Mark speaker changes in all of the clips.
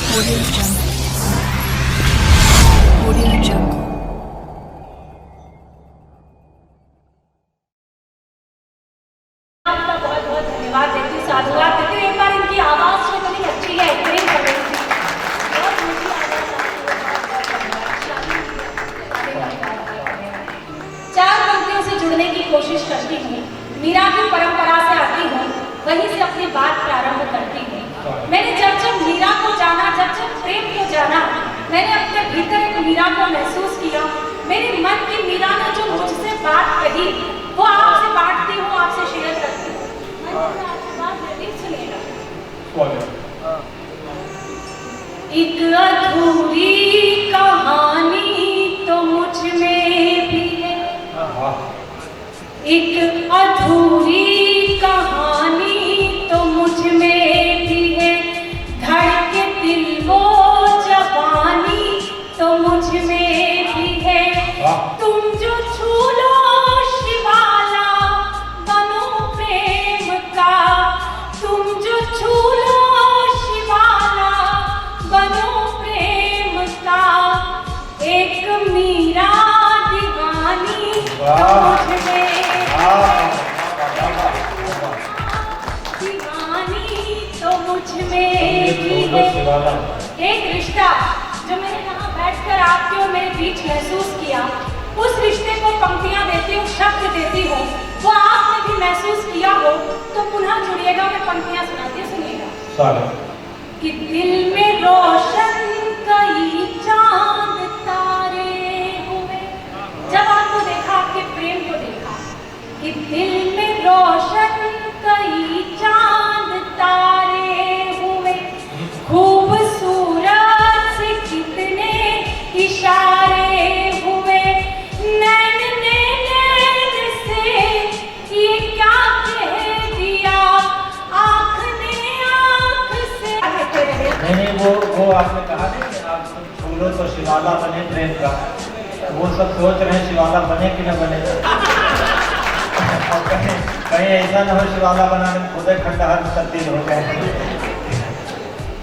Speaker 1: Audio Jungle. Audio Jungle.
Speaker 2: आपका बहुत बहुत धन्यवाद देती हूँ, साधुवाद देती हूँ। एक बार इनकी आवाज़ जो इतनी अच्छी है, एक्टिंग कर रही थी, बहुत मीठी आवाज़ आपकी है। चार पंक्तियों से जुड़ने की कोशिश करती हूँ, मीरा की परंपरा से आती हूँ, वहीं से अपनी बात प्रारंभ करती हूँ। मैंने जब मीरा को जाना, जब प्रेम को जाना, मैंने अपने भीतर एक मीरा को महसूस किया। मेरे मन की मीरा ने जो मुझसे बात कही, वो आपसे बांटती हूँ, आपसे शेयर करती हूँ। सुनिएगा। एक अधूरी कहानी तो मुझ में भी है, एक अधूरी कहानी तो मुझ में भी है, धड़के दिल वो जवानी तो मुझ में भी है। तुम जो छू लो शिवाला बनो प्रेम का, तुम जो छू लो शिवाला बनो प्रेम का, एक मीरा दीवानी तो मुझ में तो मुझ में भी है। एक रिश्ता जो मैंने यहाँ बैठकर आपके और मेरे बीच महसूस किया, उस रिश्ते को पंक्तियाँ देती हूँ, शब्द देती हूँ, वो आपने भी महसूस किया हो तो पुनः जुड़िएगा। मैं पंक्तियाँ सुनाती हूँ, सुनिएगा। कि दिल में रोशन कई चांद तारे हुए, जब आपको देखा, आपके प्रेम को देखा, कि दिल में रोशन कई चांद तारे हुए, खूबसूरत से कितने इशारे हुए, नैन ने नैन से ये क्या कह दिया, आँख ने आँख से कहते रहे।
Speaker 3: नहीं, वो आपने कहा नहीं कि आप छू लो तो शिवाला बने प्रेम का, वो सब सोच रहे हैं शिवाला बने कि न बने। कहीं ऐसा न हो शिवाला बनाने में खुद खंडहर तब्दील हो गए।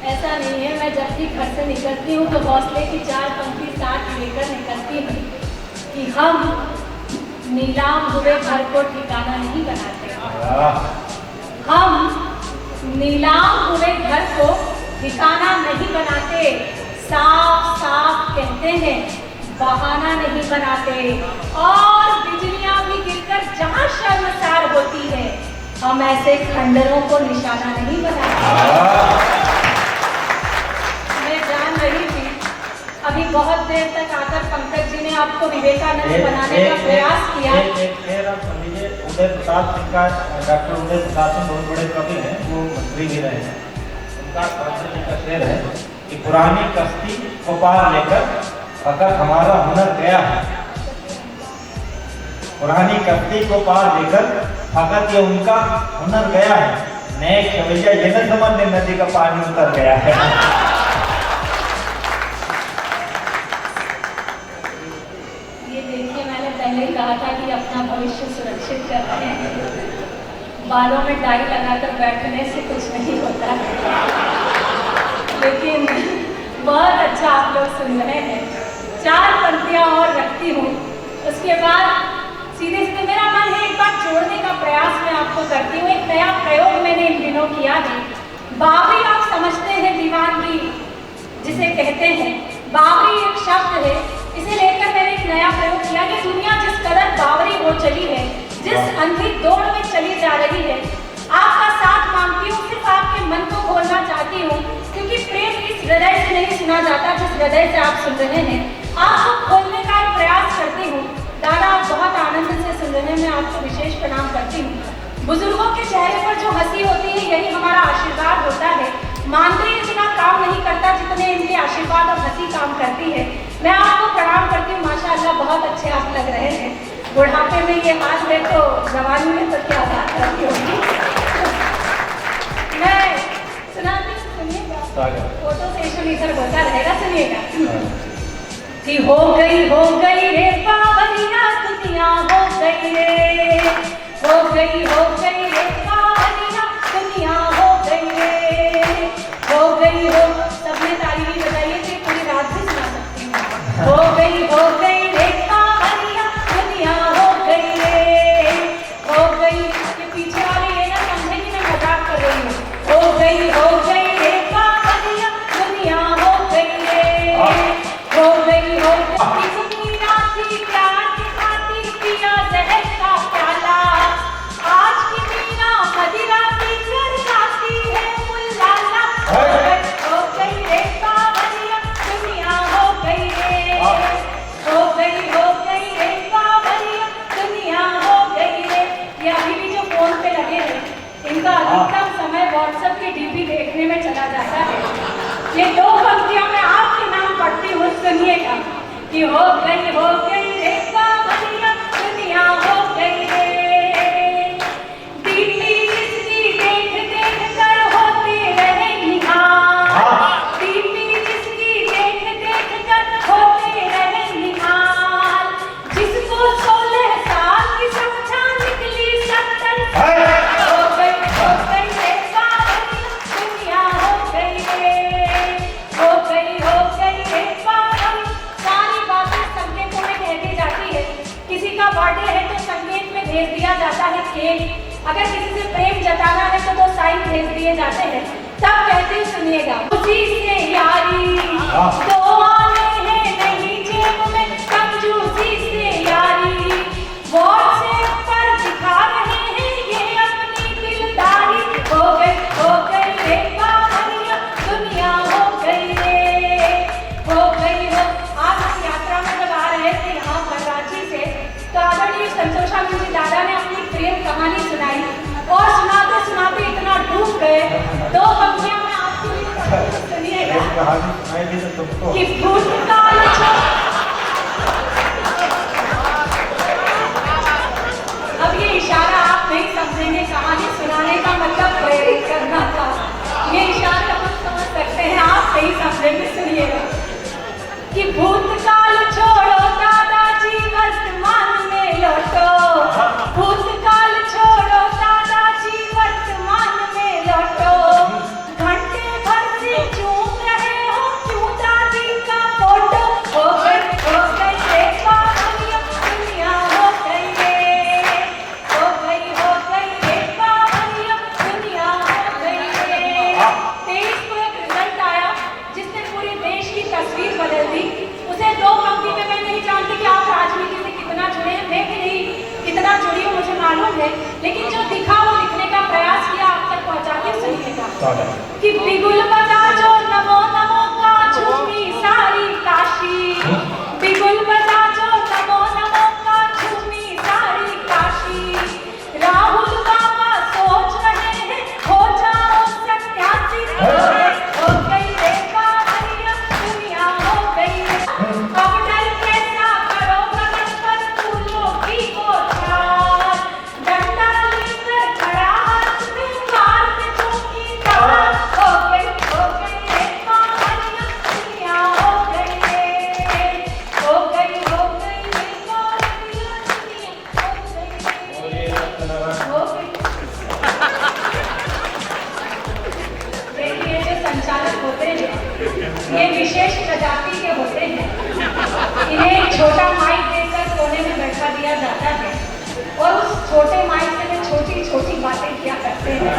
Speaker 2: ऐसा नहीं है, मैं जब भी घर से निकलती हूँ तो हौसले की चार पंक्ति साथ लेकर निकलती हूँ कि हम नीलाम हुए घर को ठिकाना नहीं बनाते, हम नीलाम हुए घर को ठिकाना नहीं बनाते, साफ साफ कहते हैं, बहाना नहीं बनाते। और बिजलियां भी गिरकर जहां शर्मसार होती है, हम ऐसे खंडरों को निशाना नहीं बनाते। मैं जान रही थी, अभी बहुत देर तक आकर पंकज जी ने आपको विवेकानंद बनाने का प्रयास किया।
Speaker 3: उदय प्रसाद सिंह का, डॉक्टर उदय प्रसाद सिंह बहुत बड़े कवि हैं, वो मंत्री भी रहे हैं। उनका शेर है कि पुरानी कश्ती को पार लेकर अगर हमारा हुनर गया है, पुरानी कश्ती को पार लेकर फकत ये उनका हुनर गया है, नए खवैया ये न समझ नदी का पानी उतर गया है।
Speaker 2: ये देखिए, मैंने पहले ही कहा था कि अपना भविष्य सुरक्षित कर रहे हैं, बालों में डाई लगाकर बैठने से कुछ नहीं होता है। लेकिन बहुत अच्छा आप लोग सुन रहे हैं। चार पंक्तियाँ और रखती हूँ, उसके बाद सीधे सीधे मेरा मन है एक बार जोड़ने का प्रयास मैं आपको करती हूँ। एक नया प्रयोग मैंने इन दिनों किया है। बावरी आप समझते हैं दीवानगी जिसे कहते हैं, बावरी एक शब्द है, इसे लेकर मैंने एक नया प्रयोग किया कि दुनिया जिस कदर बावरी हो चली है, जिस अंधी दौड़ में चली जा रही है, आपका साथ मांगती हूँ, सिर्फ आपके मन को खोलना चाहती हूँ, क्योंकि प्रेम इस हृदय से नहीं सुना जाता जिस हृदय से आप सुन रहे हैं। आपको खोलने का एक प्रयास करती हूँ। दादा, आप बहुत आनंद से सुन रहे हैं, मैं आपको विशेष प्रणाम करती हूँ। बुजुर्गों के चेहरे पर जो हंसी होती है, यही हमारा आशीर्वाद होता है। मानदेय इतना काम नहीं करता जितने इनके आशीर्वाद और हंसी काम करती है। मैं आपको प्रणाम करती हूँ। माशाअल्लाह, बहुत अच्छे आप लग रहे हैं। बुढ़ापे में ये हाथ है तो जवानी में तो क्या बात करती होगी। मैं सुनाती हूँ, सुनिएगा। फोटो सेशन इधर होता रहेगा, सुनिएगा। कि हो गई रे पावनिया दुनिया, हो गई रे, हो गई रे पावनिया दुनिया, हो गई रे, हो गई हो। सबने ताली ये दो पंक्तियों में आपके नाम पढ़ती हूँ, सुनिएगा कि हो गई रे कांवरिया दुनिया हो गई रे, दीदी जिसकी देख देख कर होते रहे निहाल, दीदी जिसकी देख देख कर होते रहे निहाल, जिसको 16 साल की समझा निकली 70 हो गई रे कांवरिया दुनिया हो गई रे, हो गई रे कांवरिया। सारी बातें संकेतों में कह दी जाती है। किसी का बर्थडे है तो संकेत में भेज दिया जाता है केक, अगर किसी से प्रेम जताना है तो 2 साइन भेज दिए जाते हैं। तब कहते सुनिएगा, उसी से यारी दो आने हैं नहीं जेब में, कंजूसी से यारी व्हाट्सएप पर दिखा रहे हैं ये अपनी दिलदारी, हो गई रे कांवरिया दुनिया हो गई रे, हो गई हो। आज हम यात्रा में जब आ रहे थे यहाँ पर रांची से, तो आदरणीय संतोषानंद जी दादा ने अपनी प्रेम कहानी सुनाई और सुनाते सुनाते इतना डूब गए। 2 पंक्तियां में आपको भी सुनिएगा
Speaker 3: कहानी सुनाएगी तो तुमको
Speaker 2: कि भूतकाल अब ये इशारा आप नहीं समझेंगे, कहानी सुनाने का मतलब प्रेरित करना था। ये इशारा हम समझ सकते हैं, आप नहीं समझेंगे, सुनिएगा कि भूतकाल छोड़ो दादाजी वर्तमान में लौटो, भूतकाल छोड़ो दादाजी वर्तमान में लौटो, घंटे भर से चूम रहे हो क्यों दादी का फोटो, हो गई रे कांवरिया दुनिया हो गई रे, हो गई रे कांवरिया दुनिया हो गई रे। 23 को एक रिजल्ट आया जिसने पूरे देश की तस्वीर बदल दी। उसे 2 पंक्ति में मैं नहीं जानती कि आप राजनीति से कितना जुड़े हैं, मैं भी नहीं कितना जुड़ी हूँ मुझे मालूम है, लेकिन जो दिखा वो लिखने का प्रयास किया, आप तक पहुँचा के सुनिएगा कि बिगुल बजा जो नमो नमो का झूमी सारी काशी, बिगुल बजा जो नमो नमो का झूमी सारी काशी, राहुल बाबा सोच रहे हैं हो जाओ सन्यासी, हो गई रे कांवरिया दुनिया हो गई रे। अब डर कैसा करो गगन पर फूलों की बौछार, डंडा लेकर खड़ा हाथ में मार के चौकीदार, हो गई रे कांवरिया दुनिया हो गई रे, हो गई रे कांवरिया दुनिया हो गई रे। देखिए जो संचालक होते हैं ये विशेष प्रजाति के होते हैं, इन्हें एक छोटा माइक देकर कोने में बैठा दिया जाता है और उस छोटे माइक से वे छोटी छोटी बातें किया करते हैं।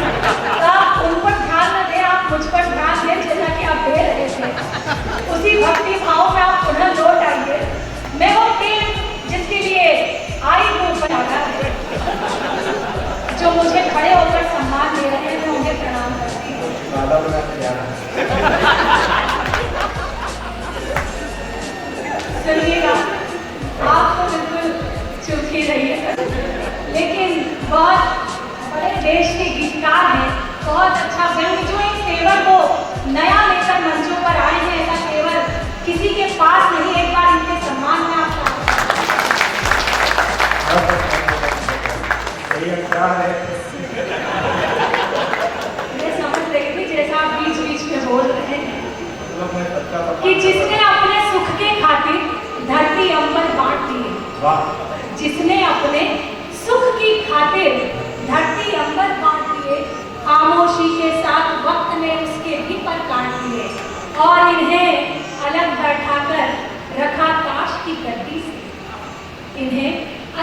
Speaker 2: तो आप उन पर ध्यान न दें, आप मुझ पर ध्यान दें जैसा कि आप दे रहे थे। उसी भक्ति भाव में आप पुनः लौट आइए। मैं वो टीम जिसके लिए आई हूँ बना है, जो मुझे खड़े होकर सम्मान दे रहे हैं, मैं उन्हें प्रणाम करती हूँ। सुनिएगा, आप तो बिल्कुल चुप ही रहिए, लेकिन बहुत बड़े देश के गीतकार हैं, बहुत अच्छा व्यंग, जो एक तेवर को नया लेकर मंचों पर आए हैं, ऐसा तेवर किसी के पास नहीं। एक बार इनके सम्मान में आप मैं समझ रही थी जैसा आप बीच बीच में बोल रहे हैं कि जिसने अपने सुख के खातिर धरती अंबर बांट दिए, जिसने अपने सुख की खातिर धरती अंबर बांट दिए, खामोशी के साथ वक्त ने उसके भी पर काट दिए और इन्हें अलग बैठाकर रखा ताश की गड्डी से, इन्हें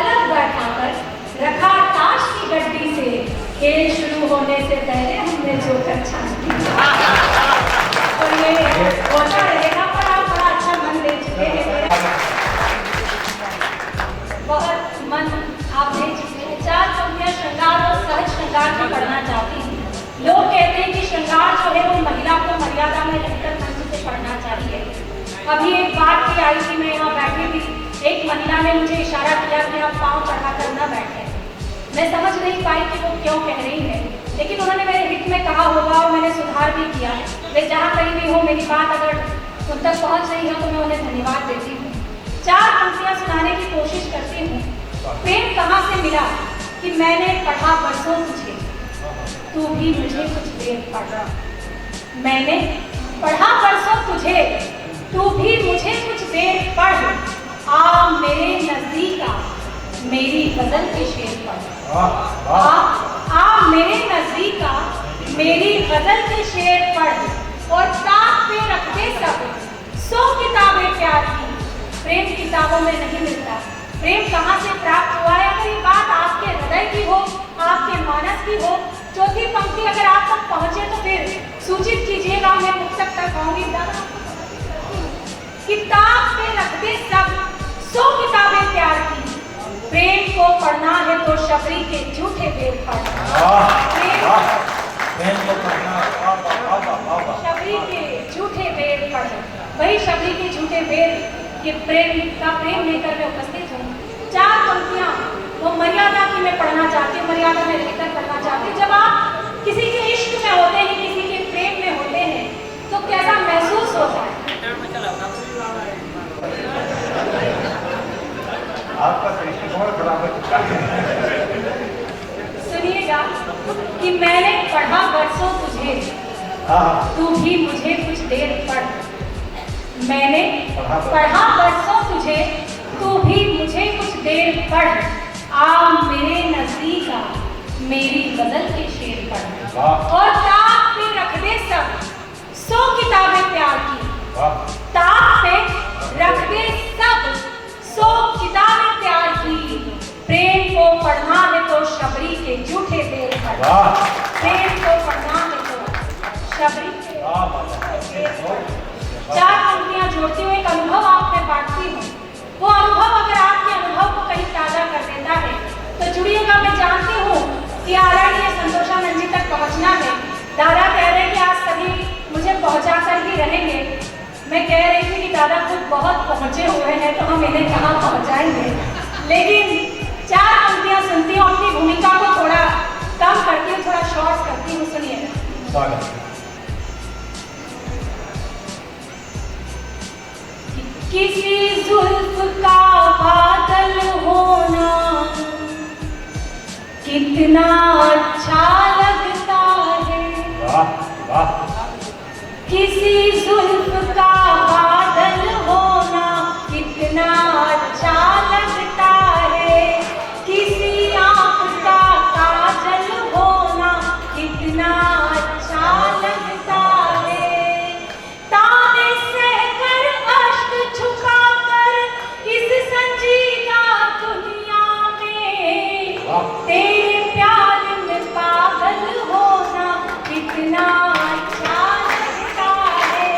Speaker 2: अलग बैठाकर रखा ताश की गड्डी से, खेल शुरू होने से पहले हमने जोकर छान दिया। तो ये होता रहेगा, पर आप बड़ा अच्छा मन दे चुके हैं, बहुत मन आप दे चुके हैं। 4 पंक्तियां श्रृंगार और सहज श्रृंगार में पढ़ना चाहती हूँ। लोग कहते हैं कि श्रृंगार जो है वो महिला को मर्यादा में रहकर मंच से पढ़ना चाहिए। अभी एक बात की आई थी, मैं यहाँ बैठी थी, एक महिला ने मुझे इशारा किया कि आप पाँव चढ़ाकर न बैठे। मैं समझ नहीं पाई कि वो क्यों कह रही है, लेकिन उन्होंने मेरे हित में कहा होगा और मैंने सुधार भी किया। वे जहाँ कहीं भी हो, मेरी बात अगर उन तक पहुँच रही है तो मैं उन्हें धन्यवाद देती हूँ। 4 पंक्तियाँ सुनाने की कोशिश करती हूँ। प्रेम कहाँ से मिला कि मैंने पढ़ा बरसों तुझे, तू भी मुझे कुछ देर पढ़। मैंने पढ़ा बरसों तुझे, तू भी मुझे कुछ देर पढ़। आ मेरे नजदीक आ, मेरी गजल के शेर पढ़। आ मेरे नजदीक आ, मेरी गजल के शेर पढ़। और ताक पे रख दे सब 100 किताबें प्यार की। प्रेम किताबों में नहीं मिलता, प्रेम कहाँ से प्राप्त हुआ है? अगर ये बात आपके हृदय की हो, आपके मानस की हो, चौथी पंक्ति अगर आप तक पहुंचे तो फिर सूचित कीजिएगा, मैं पुस्तक तक आऊंगी। किताब पे रख दे सब 100 किताबें प्यार की। प्रेम को पढ़ना है तो शबरी के झूठे वेद पढ़। शबरी के झूठे वेद पढ़। वही शबरी के झूठे वेद के प्रेम लेकर मैं उपस्थित हूँ। 4 पंक्तियाँ वो मर्यादा की मैं पढ़ना चाहती हूँ, मर्यादा में रहकर पढ़ना चाहती हूँ। जब आप किसी के इश्क में होते हैं, किसी के प्रेम में होते हैं, तो कैसा महसूस होता है?
Speaker 3: आपका दृष्टिकोण बराबर
Speaker 2: सुनिएगा कि मैंने पढ़ा बरसों तुझे, तू भी मुझे कुछ देर पढ़। मैंने पढ़ा बरसों तुझे, तू भी मुझे कुछ देर पढ़। आ मेरे नजदीक आ, मेरी गजल के शेर पढ़। और ताक पे रख दे सब 100 किताबें प्यार की। ताक पे रख दे सब 100 किताबें प्यार की। प्रेम को पढ़ना है तो शबरी के झूठे वेद पढ़। प्रेम को पढ़ना है तो शबरी के 4 पंक्तियां जोड़ती हुई एक अनुभव आप में बांटती हूँ। वो अनुभव अगर आपके अनुभव को कहीं ताजा कर देता है तो जुड़िएगा। मैं जानती हूँ कि आदरणीय संतोषानंद जी तक पहुँचना है। दादा कह रहे हैं कि आज सभी मुझे पहुँचा कर ही रहेंगे। मैं कह रही थी कि दादा खुद बहुत पहुँचे हुए हैं तो हम इन्हें कहाँ पहुँचाएंगे। लेकिन 4 पंक्तियाँ सुनती हूँ, अपनी भूमिका को थोड़ा कम करती हूँ, थोड़ा शॉर्ट करती हूँ। सुनिए। किसी जुल्फ का बादल होना कितना अच्छा लगता है। किसी जुल्फ का बादल होना कितना अच्छा लगता है। किसी आँख का काजल होना कितना अच्छा लगता है। ताने सहकर अश्क छुपाकर इस संजीदा दुनिया में तेरे प्यार में पागल होना कितना अच्छा लगता है।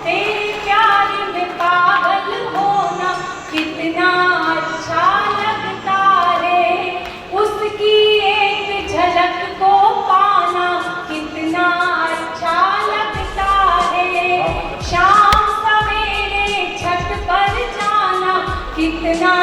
Speaker 2: तेरे प्यार में पागल होना कितना अच्छा लगता है। उसकी एक झलक को पाना कितना अच्छा लगता है। शाम सवेरे छत पर जाना कितना